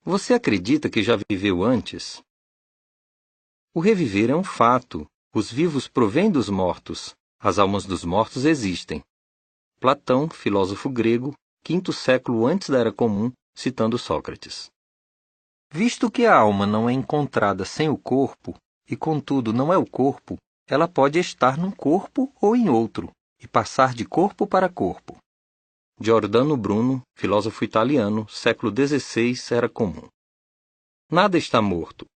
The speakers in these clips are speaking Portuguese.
Você acredita que já viveu antes? O reviver é um fato. Os vivos provêm dos mortos. As almas dos mortos existem. Platão, filósofo grego, 5º século antes da Era Comum, citando Sócrates. Visto que a alma não é encontrada sem o corpo, e contudo não é o corpo, ela pode estar num corpo ou em outro, e passar de corpo para corpo. Giordano Bruno, filósofo italiano, século XVI, Era Comum. Nada está morto.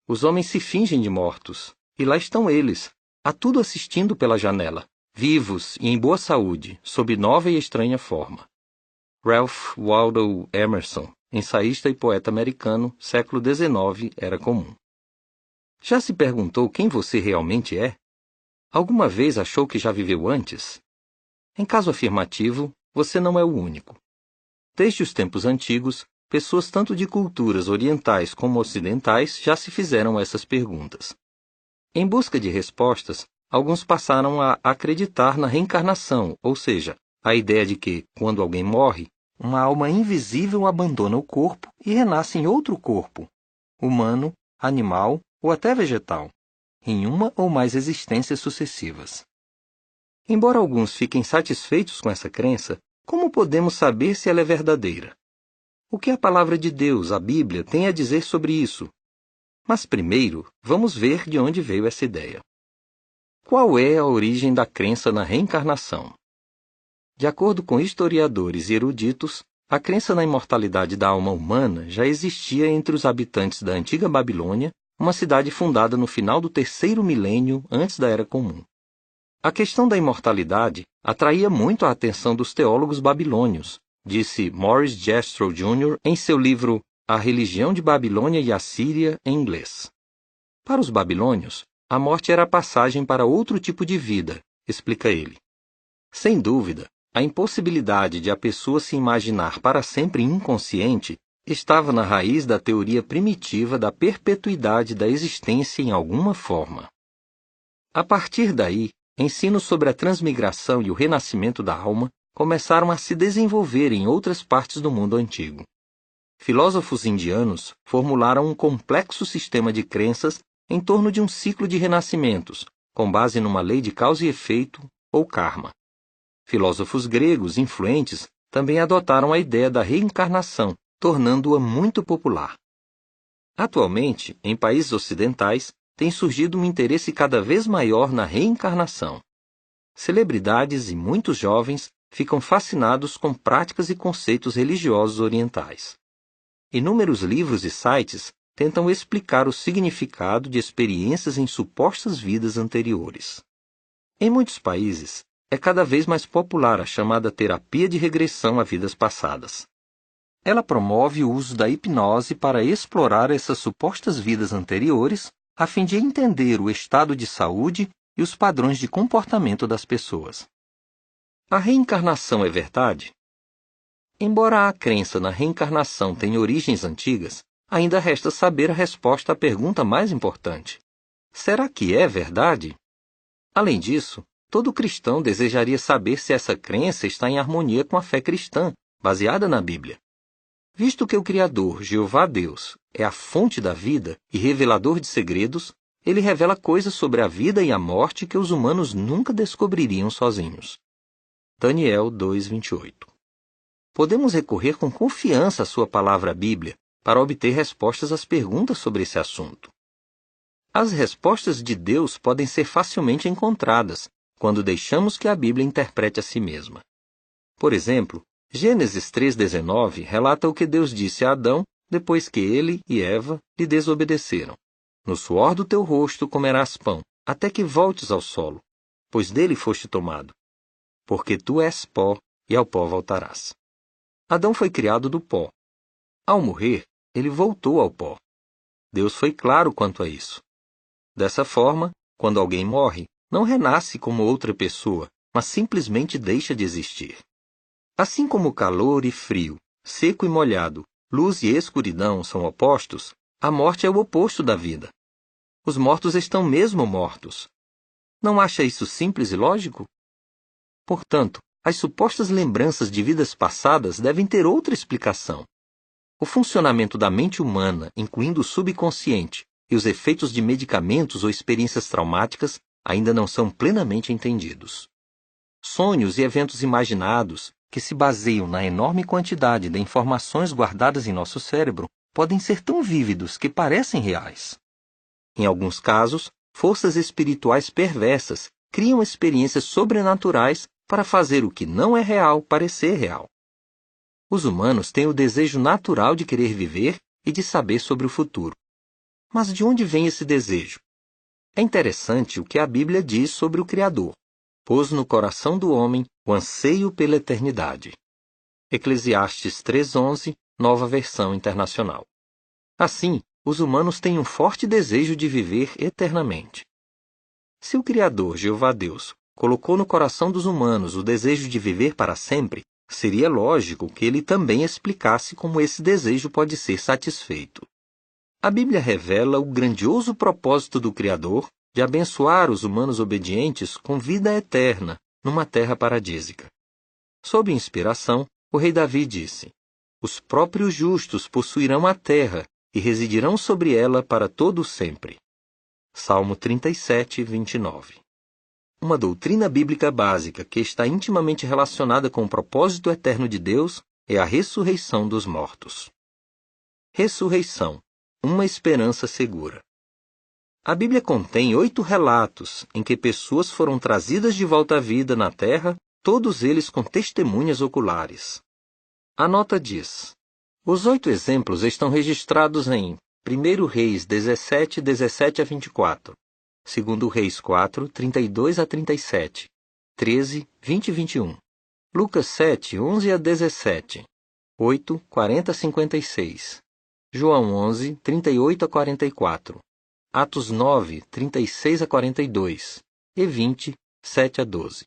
Os homens se fingem de mortos, e lá estão eles, a tudo assistindo pela janela, vivos e em boa saúde, sob nova e estranha forma. Ralph Waldo Emerson, ensaísta e poeta americano, século XIX, Era Comum. Já se perguntou quem você realmente é? Alguma vez achou que já viveu antes? Em caso afirmativo, você não é o único. Desde os tempos antigos, pessoas tanto de culturas orientais como ocidentais já se fizeram essas perguntas. Em busca de respostas, alguns passaram a acreditar na reencarnação, ou seja, a ideia de que, quando alguém morre, uma alma invisível abandona o corpo e renasce em outro corpo, humano, animal ou até vegetal, em uma ou mais existências sucessivas. Embora alguns fiquem satisfeitos com essa crença, como podemos saber se ela é verdadeira? O que a palavra de Deus, a Bíblia, tem a dizer sobre isso? Mas primeiro, vamos ver de onde veio essa ideia. Qual é a origem da crença na reencarnação? De acordo com historiadores e eruditos, a crença na imortalidade da alma humana já existia entre os habitantes da antiga Babilônia, uma cidade fundada no final do 3º milênio antes da Era Comum. A questão da imortalidade atraía muito a atenção dos teólogos babilônios, disse Morris Jastrow Jr. em seu livro A Religião de Babilônia e Assíria, em inglês. Para os babilônios, a morte era a passagem para outro tipo de vida, explica ele. Sem dúvida, a impossibilidade de a pessoa se imaginar para sempre inconsciente estava na raiz da teoria primitiva da perpetuidade da existência em alguma forma. A partir daí, ensinos sobre a transmigração e o renascimento da alma começaram a se desenvolver em outras partes do mundo antigo. Filósofos indianos formularam um complexo sistema de crenças em torno de um ciclo de renascimentos, com base numa lei de causa e efeito, ou karma. Filósofos gregos influentes também adotaram a ideia da reencarnação, tornando-a muito popular. Atualmente, em países ocidentais, tem surgido um interesse cada vez maior na reencarnação. Celebridades e muitos jovens ficam fascinados com práticas e conceitos religiosos orientais. Inúmeros livros e sites tentam explicar o significado de experiências em supostas vidas anteriores. Em muitos países, é cada vez mais popular a chamada terapia de regressão a vidas passadas. Ela promove o uso da hipnose para explorar essas supostas vidas anteriores, a fim de entender o estado de saúde e os padrões de comportamento das pessoas. A reencarnação é verdade? Embora a crença na reencarnação tenha origens antigas, ainda resta saber a resposta à pergunta mais importante. Será que é verdade? Além disso, todo cristão desejaria saber se essa crença está em harmonia com a fé cristã, baseada na Bíblia. Visto que o Criador, Jeová Deus, é a fonte da vida e revelador de segredos, ele revela coisas sobre a vida e a morte que os humanos nunca descobririam sozinhos. Daniel 2:28. Podemos recorrer com confiança à sua palavra Bíblia para obter respostas às perguntas sobre esse assunto. As respostas de Deus podem ser facilmente encontradas quando deixamos que a Bíblia interprete a si mesma. Por exemplo, Gênesis 3:19 relata o que Deus disse a Adão depois que ele e Eva lhe desobedeceram. No suor do teu rosto comerás pão, até que voltes ao solo, pois dele foste tomado. Porque tu és pó, e ao pó voltarás. Adão foi criado do pó. Ao morrer, ele voltou ao pó. Deus foi claro quanto a isso. Dessa forma, quando alguém morre, não renasce como outra pessoa, mas simplesmente deixa de existir. Assim como calor e frio, seco e molhado, luz e escuridão são opostos, a morte é o oposto da vida. Os mortos estão mesmo mortos. Não acha isso simples e lógico? Portanto, as supostas lembranças de vidas passadas devem ter outra explicação. O funcionamento da mente humana, incluindo o subconsciente, e os efeitos de medicamentos ou experiências traumáticas ainda não são plenamente entendidos. Sonhos e eventos imaginados, que se baseiam na enorme quantidade de informações guardadas em nosso cérebro, podem ser tão vívidos que parecem reais. Em alguns casos, forças espirituais perversas criam experiências sobrenaturais para fazer o que não é real parecer real. Os humanos têm o desejo natural de querer viver e de saber sobre o futuro. Mas de onde vem esse desejo? É interessante o que a Bíblia diz sobre o Criador. Pôs no coração do homem o anseio pela eternidade. Eclesiastes 3:11, Nova Versão Internacional. Assim, os humanos têm um forte desejo de viver eternamente. Se o Criador, Jeová Deus, colocou no coração dos humanos o desejo de viver para sempre, seria lógico que ele também explicasse como esse desejo pode ser satisfeito. A Bíblia revela o grandioso propósito do Criador de abençoar os humanos obedientes com vida eterna numa terra paradísica. Sob inspiração, o rei Davi disse: "Os próprios justos possuirão a terra e residirão sobre ela para todo o sempre." Salmo 37, 29. Uma doutrina bíblica básica que está intimamente relacionada com o propósito eterno de Deus é a ressurreição dos mortos. Ressurreição, uma esperança segura. A Bíblia contém 8 relatos em que pessoas foram trazidas de volta à vida na terra, todos eles com testemunhas oculares. A nota diz: os 8 exemplos estão registrados em 1 Reis 17, 17 a 24, 2 Reis 4, 32 a 37, 13, 20 e 21, Lucas 7, 11 a 17, 8, 40 a 56, João 11, 38 a 44, Atos 9, 36 a 42 e 20, 7 a 12.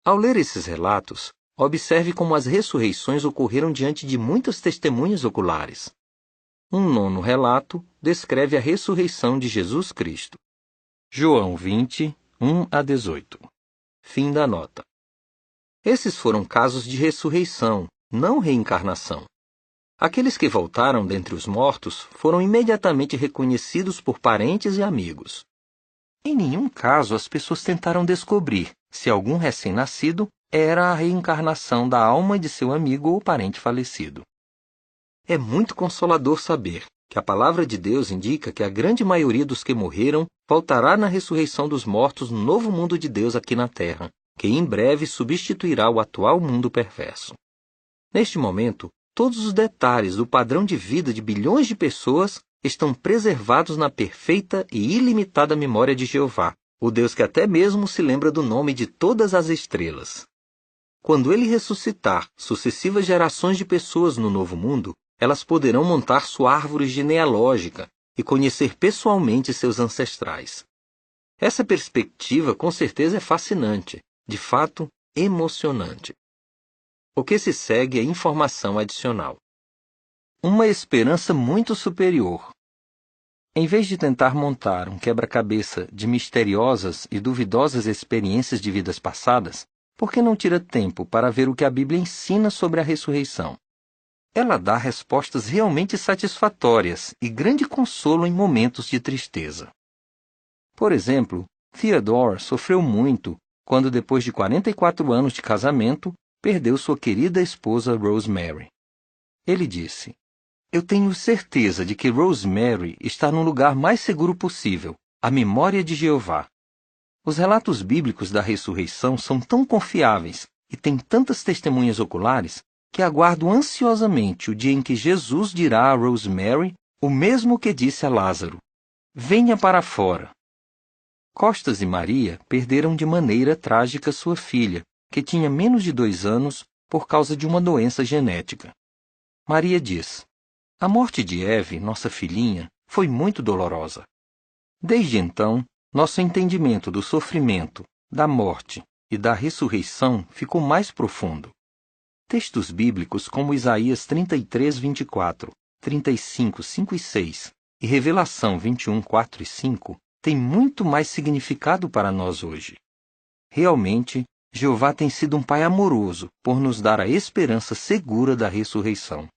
Ao ler esses relatos, observe como as ressurreições ocorreram diante de muitas testemunhas oculares. Um 9º relato descreve a ressurreição de Jesus Cristo. João 20, 1 a 18. Fim da nota. Esses foram casos de ressurreição, não reencarnação. Aqueles que voltaram dentre os mortos foram imediatamente reconhecidos por parentes e amigos. Em nenhum caso as pessoas tentaram descobrir se algum recém-nascido era a reencarnação da alma de seu amigo ou parente falecido. É muito consolador saber que a palavra de Deus indica que a grande maioria dos que morreram voltará na ressurreição dos mortos no novo mundo de Deus aqui na Terra, que em breve substituirá o atual mundo perverso. Neste momento, todos os detalhes do padrão de vida de bilhões de pessoas estão preservados na perfeita e ilimitada memória de Jeová, o Deus que até mesmo se lembra do nome de todas as estrelas. Quando ele ressuscitar sucessivas gerações de pessoas no novo mundo, elas poderão montar sua árvore genealógica e conhecer pessoalmente seus ancestrais. Essa perspectiva com certeza é fascinante, de fato, emocionante. O que se segue é informação adicional. Uma esperança muito superior. Em vez de tentar montar um quebra-cabeça de misteriosas e duvidosas experiências de vidas passadas, por que não tira tempo para ver o que a Bíblia ensina sobre a ressurreição? Ela dá respostas realmente satisfatórias e grande consolo em momentos de tristeza. Por exemplo, Theodore sofreu muito quando, depois de 44 anos de casamento, perdeu sua querida esposa Rosemary. Ele disse: "Eu tenho certeza de que Rosemary está no lugar mais seguro possível, a memória de Jeová." Os relatos bíblicos da ressurreição são tão confiáveis e têm tantas testemunhas oculares que aguardo ansiosamente o dia em que Jesus dirá a Rosemary o mesmo que disse a Lázaro: "Venha para fora." Costas e Maria perderam de maneira trágica sua filha, que tinha menos de 2 anos, por causa de uma doença genética. Maria diz: "A morte de Eve, nossa filhinha, foi muito dolorosa." Desde então, nosso entendimento do sofrimento, da morte e da ressurreição ficou mais profundo. Textos bíblicos como Isaías 33, 24, 35, 5 e 6 e Revelação 21, 4 e 5 têm muito mais significado para nós hoje. Realmente, Jeová tem sido um Pai amoroso por nos dar a esperança segura da ressurreição.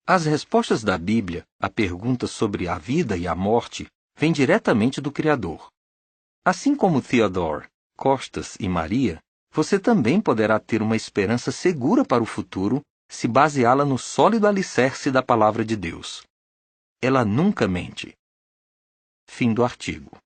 As respostas da Bíblia a perguntas sobre a vida e a morte vêm diretamente do Criador. Assim como Theodore, Costas e Maria, você também poderá ter uma esperança segura para o futuro se baseá-la no sólido alicerce da Palavra de Deus. Ela nunca mente. Fim do artigo.